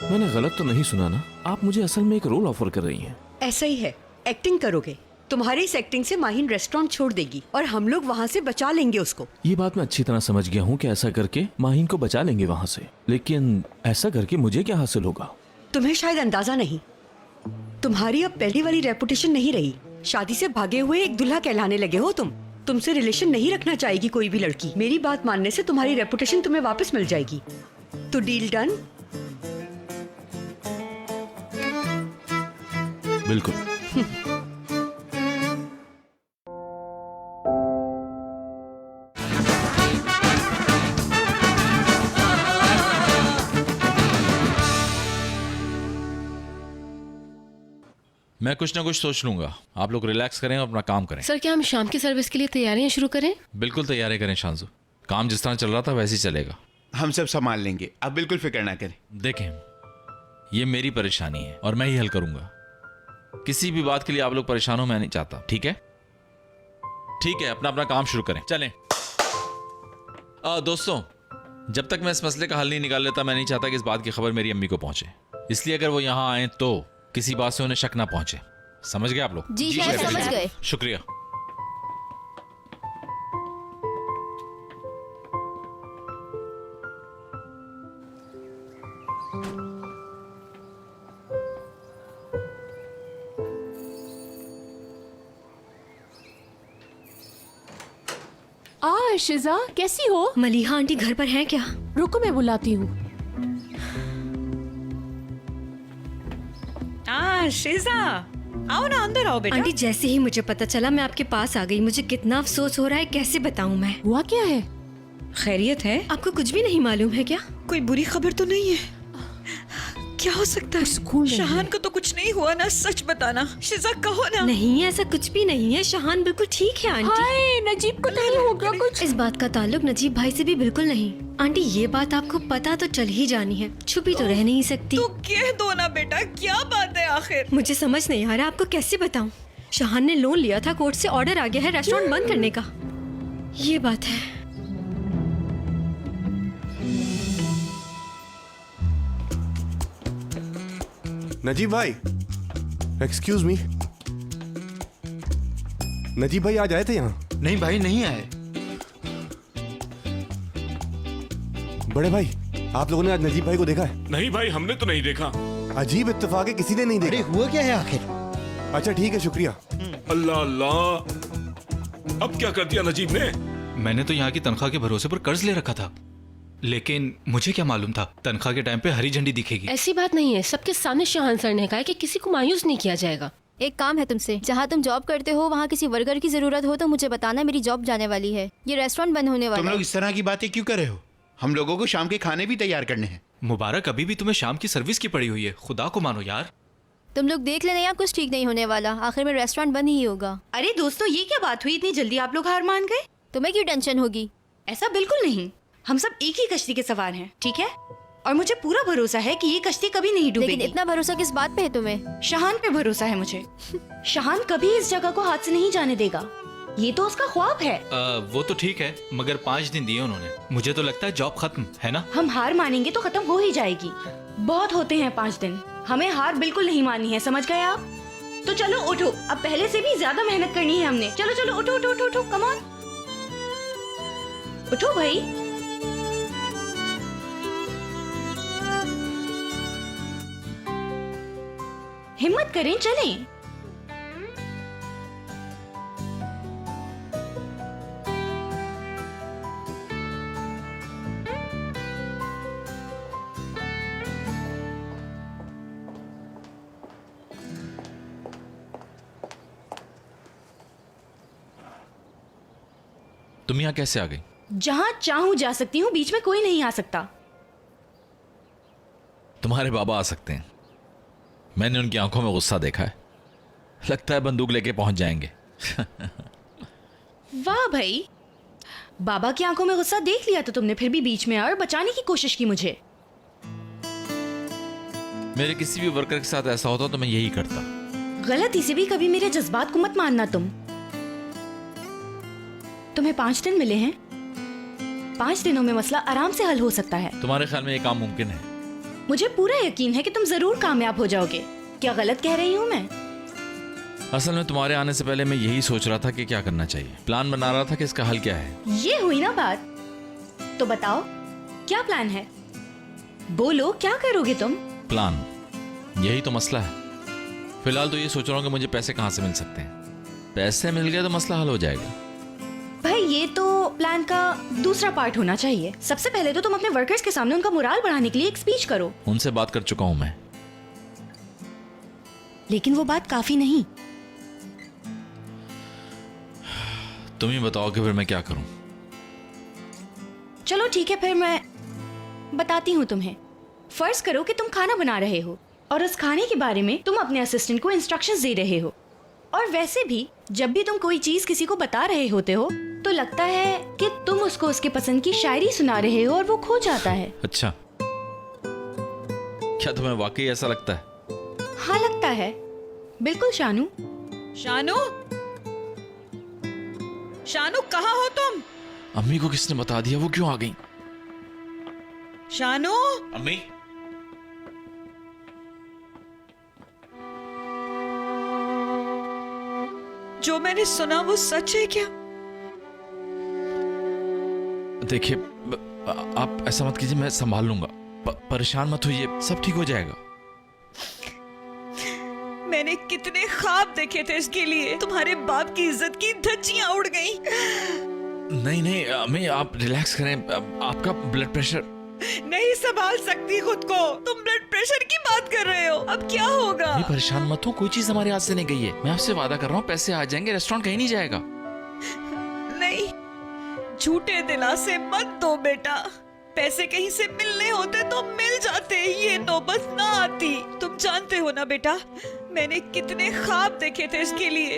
मैंने गलत तो नहीं सुना ना? आप मुझे असल में एक रोल ऑफर कर रही हैं? ऐसा ही है, एक्टिंग करोगे। तुम्हारी इस एक्टिंग से माहिन रेस्टोरेंट छोड़ देगी और हम लोग वहाँ से बचा लेंगे उसको। ये बात मैं अच्छी तरह समझ गया हूँ कि ऐसा करके माहिन को बचा लेंगे वहाँ से, लेकिन ऐसा करके मुझे क्या हासिल होगा? तुम्हें शायद अंदाजा नहीं, तुम्हारी अब पहली वाली रेपुटेशन नहीं रही। शादी से भागे हुए एक दूल्हा कहलाने लगे हो तुम। तुमसे रिलेशन नहीं रखना चाहेगी कोई भी लड़की। मेरी बात मानने से तुम्हारी रेपुटेशन तुम्हें वापस मिल जाएगी। तो डील डन? बिल्कुल। मैं कुछ ना कुछ सोच लूंगा। आप लोग रिलैक्स करें और अपना काम करें। सर, क्या हम शाम की सर्विस के लिए तैयारियां शुरू करें? बिल्कुल तैयारी करें शांजू। काम जिस तरह चल रहा था वैसे ही चलेगा। हम सब संभाल लेंगे, आप बिल्कुल फिक्र ना करें। देखें, ये मेरी परेशानी है और मैं ही हल करूंगा। किसी भी बात के लिए आप लोग परेशान हो मैं नहीं चाहता। ठीक है? ठीक है, अपना अपना काम शुरू करें। चलें। दोस्तों, जब तक मैं इस मसले का हल नहीं निकाल लेता मैं नहीं चाहता कि इस बात की खबर मेरी अम्मी को पहुंचे। इसलिए अगर वो यहां आए तो किसी बात से उन्हें शक ना पहुंचे। समझ गए आप लोग? जी शेफ, समझ गए। शुक्रिया। शिजा, कैसी हो? मलिहा आंटी घर पर हैं क्या? रुको, मैं बुलाती हूँ। शिजा, आओ ना, अंदर आओ बेटा। आंटी, जैसे ही मुझे पता चला मैं आपके पास आ गई। मुझे कितना अफसोस हो रहा है, कैसे बताऊं मैं। हुआ क्या है? खैरियत है? आपको कुछ भी नहीं मालूम है क्या? कोई बुरी खबर तो नहीं है? क्या हो सकता है? शहान को तो कुछ नहीं हुआ ना? सच बताना शिजा, कहो ना। नहीं, ऐसा कुछ भी नहीं है। शहान बिल्कुल ठीक है आंटी। हाय, नजीब को नहीं होगा कुछ? इस बात का ताल्लुक नजीब भाई से भी बिल्कुल नहीं। आंटी, ये बात आपको पता तो चल ही जानी है, छुपी तो रह नहीं सकती। तो कह दो ना बेटा, क्या बात है आखिर? मुझे समझ नहीं आ रहा आपको कैसे बताऊं। शहान ने लोन लिया था, कोर्ट से ऑर्डर आ गया है रेस्टोरेंट बंद करने का। ये बात है। नजीब भाई, एक्सक्यूज मी। नजीब भाई आज आए थे यहाँ? नहीं भाई, नहीं आए। बड़े भाई, आप लोगों ने आज नजीब भाई को देखा है? नहीं भाई, हमने तो नहीं देखा। अजीब इत्तेफाक है, किसी ने नहीं अरे देखा। हुआ क्या है आखिर? अच्छा ठीक है, शुक्रिया। अल्लाह अल्लाह, अब क्या कर दिया नजीब ने? मैंने तो यहाँ की तनख्वाह के भरोसे पर कर्ज ले रखा था, लेकिन मुझे क्या मालूम था तनख्वाह के टाइम पे हरी झंडी दिखेगी। ऐसी बात नहीं है। सबके सामने शहान सर ने कहा है कि किसी को मायूस नहीं किया जाएगा। एक काम है तुमसे, जहाँ तुम जॉब करते हो वहाँ किसी वर्कर की जरूरत हो तो मुझे बताना, मेरी जॉब जाने वाली है। ये रेस्टोरेंट बंद होने वाला तुम है। लोग इस तरह की बातें क्यों कर रहे हो? हम लोगों को शाम के खाने भी तैयार करने हैं। मुबारक, अभी भी तुम्हें शाम की सर्विस की पड़ी हुई है। खुदा को मानो यार। तुम लोग देख लेना, यहाँ कुछ ठीक नहीं होने वाला। आखिर में रेस्टोरेंट बंद ही होगा। अरे दोस्तों, ये क्या बात हुई? इतनी जल्दी आप लोग हार मान गए? तुम्हें क्यों टेंशन होगी? ऐसा बिल्कुल नहीं। हम सब एक ही कश्ती के सवार हैं, ठीक है? और मुझे पूरा भरोसा है कि ये कश्ती कभी नहीं डूबेगी। लेकिन इतना भरोसा किस बात पे है तुम्हें? शहान पे भरोसा है मुझे। शहान कभी इस जगह को हाथ से नहीं जाने देगा। ये तो उसका ख्वाब है। वो तो ठीक है, मगर 5 दिन दिए उन्होंने। मुझे तो लगता है जॉब खत्म है ना। हम हार मानेंगे तो खत्म हो ही जाएगी। बहुत होते हैं 5 दिन। हमें हार बिल्कुल नहीं माननी है, समझ गए आप? तो चलो उठो, अब पहले से भी ज्यादा मेहनत करनी है हमने। चलो चलो, उठो उठो उठो उठो, कम ऑन, उठो भाई। हिम्मत करें, चलें। तुम यहाँ कैसे आ गई? जहां चाहूं जा सकती हूँ, बीच में कोई नहीं आ सकता। तुम्हारे बाबा आ सकते हैं। मैंने उनकी आंखों में गुस्सा देखा है। लगता है बंदूक लेके पहुंच जाएंगे। वाह भाई, बाबा की आंखों में गुस्सा देख लिया तो तुमने, फिर भी बीच में आए और बचाने की कोशिश की मुझे। मेरे किसी भी वर्कर के साथ ऐसा होता तो मैं यही करता। गलती से भी कभी मेरे जज्बात को मत मानना तुम। तुम्हें 5 दिन मिले हैं। 5 दिनों में मसला आराम से हल हो सकता है। तुम्हारे ख्याल में ये काम मुमकिन है? मुझे पूरा यकीन है कि तुम जरूर कामयाब हो जाओगे। क्या गलत कह रही हूँ मैं? असल में तुम्हारे आने से पहले मैं यही सोच रहा था कि क्या करना चाहिए, प्लान बना रहा था कि इसका हल क्या है। ये हुई ना बात, तो बताओ क्या प्लान है? बोलो क्या करोगे तुम? प्लान, यही तो मसला है। फिलहाल तो ये सोच रहा हूँ कि मुझे पैसे कहाँ से मिल सकते हैं। पैसे मिल गए तो मसला हल हो जाएगा। भाई ये तो प्लान का दूसरा पार्ट होना चाहिए। सबसे पहले तो तुम अपने वर्कर्स के सामने उनका मोराल बढ़ाने के लिए एक स्पीच करो। उनसे बात कर चुका हूँ मैं। लेकिन वो बात काफी नहीं। तुम ही बताओ कि फिर मैं क्या करूं। चलो ठीक है, फिर मैं बताती हूँ तुम्हें। फर्ज करो कि तुम खाना बना रहे हो और उस खाने के बारे में तुम अपने असिस्टेंट को इंस्ट्रक्शंस दे रहे हो। और वैसे भी जब भी तुम कोई चीज किसी को बता रहे होते हो तो लगता है कि तुम उसको उसके पसंद की शायरी सुना रहे हो और वो खो जाता है। अच्छा, क्या तुम्हें वाकई ऐसा लगता है? हाँ लगता है, बिल्कुल। शानू, शानू, शानू कहाँ हो तुम? अम्मी को किसने बता दिया? वो क्यों आ गई? शानू, अम्मी, जो मैंने सुना वो सच है क्या? देखिए आप ऐसा मत कीजिए, मैं संभाल लूंगा। परेशान मत होइए, सब ठीक हो जाएगा। मैंने कितने ख्वाब देखे थे इसके लिए। तुम्हारे बाप की इज्जत की धज्जियां उड़ गई। नहीं नहीं अम्मी, आप रिलैक्स करें। आपका ब्लड प्रेशर। नहीं संभाल सकती खुद को। तुम ब्लड प्रेशर की बात कर रहे हो, अब क्या होगा? अम्मी परेशान मत हो, कोई चीज हमारे हाथ से नहीं गई है। मैं आपसे वादा कर रहा हूँ, पैसे आ जाएंगे, रेस्टोरेंट कहीं नहीं जाएगा। नहीं, झूठे दिलासे मत दो बेटा। पैसे कहीं से मिलने होते तो मिल जाते, ये नौबत ना आती। तुम जानते हो ना बेटा, मैंने कितने ख्वाब देखे थे इसके लिए।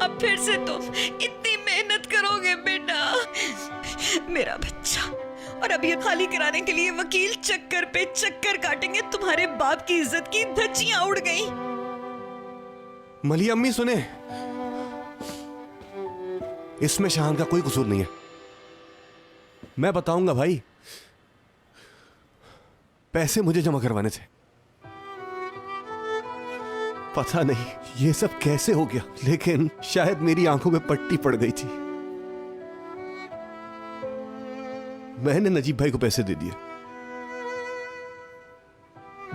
अब फिर से तुम इतनी मेहनत करोगे बेटा, मेरा बच्चा। और अब ये खाली कराने के लिए वकील चक्कर पे चक्कर काटेंगे। तुम्हारे बाप की इज्जत की धज्जियां उड़ गई। मलिया अम्मी सुने, इसमें शाहान का कोई कसूर नहीं है। मैं बताऊंगा भाई, पैसे मुझे जमा करवाने थे। पता नहीं ये सब कैसे हो गया, लेकिन शायद मेरी आंखों में पट्टी पड़ गई थी। मैंने नजीब भाई को पैसे दे दिए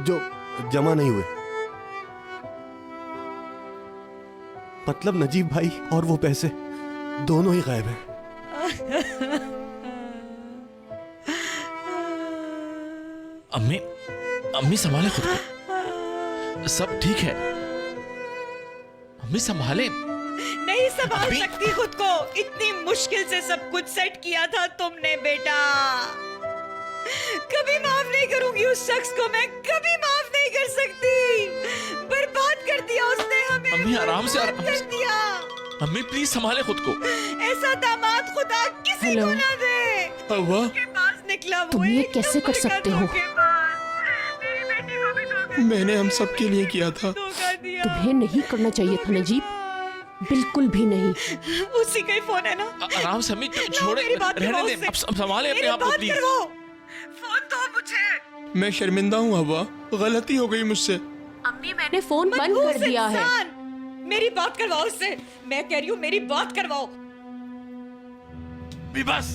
जो जमा नहीं हुए। मतलब नजीब भाई और वो पैसे दोनों ही गायब हैं। अम्मी, अम्मी संभाले खुद को, सब ठीक है। अम्मी संभाले। नहीं संभाल सकती खुद को। इतनी मुश्किल से सब कुछ सेट किया था तुमने बेटा। कभी माफ नहीं करूंगी उस शख्स को, मैं कभी माफ नहीं कर सकती। बर्बाद कर दिया उसने हमें। अम्मी आराम से, आराम कर से। दिया। अम्मी प्लीज संभाले खुद को। ऐसा दामाद खुदा किसी को ना दे। अव्वा, के पास निकला वो तुम ये एक कैसे कर नंबर का सकते हो? धोखेबाज। मेरी बेटी को भी धोखा मैंने हम सब के लिए किया था। धोखा दिया। तुम्हें नहीं करना चाहिए था नजीब, बिल्कुल भी नहीं। उसी का ही फोन है ना? आराम से अम्मी, लाओ, छोड़े, मेरी बात रहने करवाओ दें। उससे। अब संभाले अपने मेरी आप को बात प्लीज। करवाओ। फोन दो मुझे। मैं शर्मिंदा हूँ अव्वा, गलती हो गई मुझसे। अम्मी मैंने फोन बंद मनहूस कर दिया है। इंसान। मेरी बात करवाओ उससे। मैं कह रही हूँ मेरी बात करवाओ। भी बस,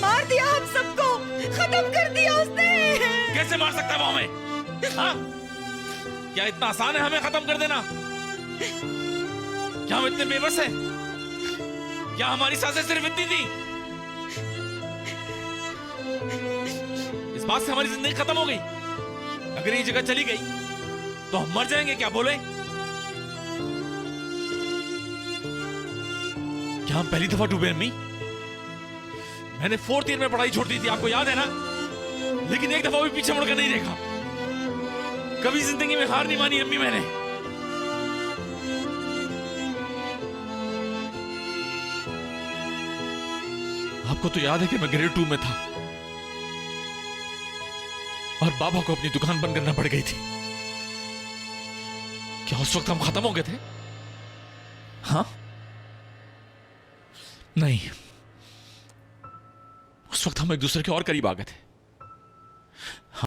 मार दिया हम सबको, खत्म कर दिया उसने। कैसे मार सकता है वो हमें? हाँ? क्या इतना आसान है हमें खत्म कर देना? क्या हम इतने बेबस हैं? क्या हमारी सांसें सिर्फ इतनी थी? इस बात से हमारी जिंदगी खत्म हो गई? अगर ये जगह चली गई तो हम मर जाएंगे, क्या बोले? क्या हम पहली दफा डूबे अम्मी? मैंने 4th ईयर में पढ़ाई छोड़ दी थी, आपको याद है ना? लेकिन एक दफा भी पीछे मुड़कर नहीं देखा। कभी जिंदगी में हार नहीं मानी अम्मी मैंने। आपको तो याद है कि मैं ग्रेड 2 में था और बाबा को अपनी दुकान बंद करना पड़ गई थी। क्या उस वक्त हम खत्म हो गए थे? हाँ? नहीं, उस वक्त हम एक दूसरे के और करीब आ गए थे।